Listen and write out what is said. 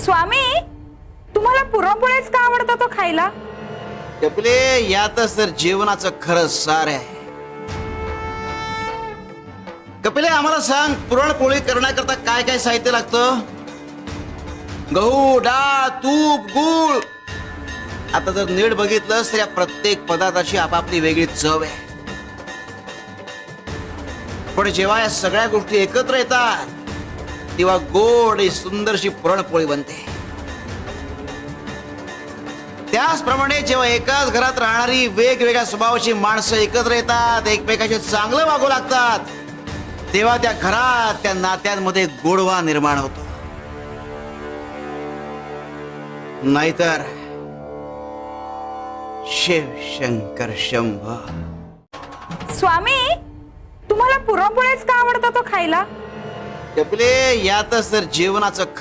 स्वामी, तुम्हाला पुरणपोळीच का आवडतं तो खायला? कपिले, यातच तर जीवनाचं खरं सार आहे. कपिले, आम्हाला सांग, पुरणपोळी करण्याकरता काय काय साहित्य लागतं? गहू, डाळ, तूप, गूळ. आता जर नीट बघितलं तर या प्रत्येक पदार्थाची आपापली वेगळी चव आहे. पण जेव्हा या सगळ्या गोष्टी एकत्र येतात तेव्हा गोड आणि सुंदरशी पुरणपोळी बनते. त्याचप्रमाणे जेव्हा एकाच घरात राहणारी वेगवेगळ्या स्वभावाची माणसं एकत्र येतात, एकमेकांशी चांगलं वागू लागतात, तेव्हा त्या घरात, त्या नात्यांमध्ये गोडवा निर्माण होतो. नाहीतर शिव शंकर शंभ. स्वामी, तुम्हाला पुरणपोळीच का आवडतं तो खायला? कपिले, यातच तर जीवनाचं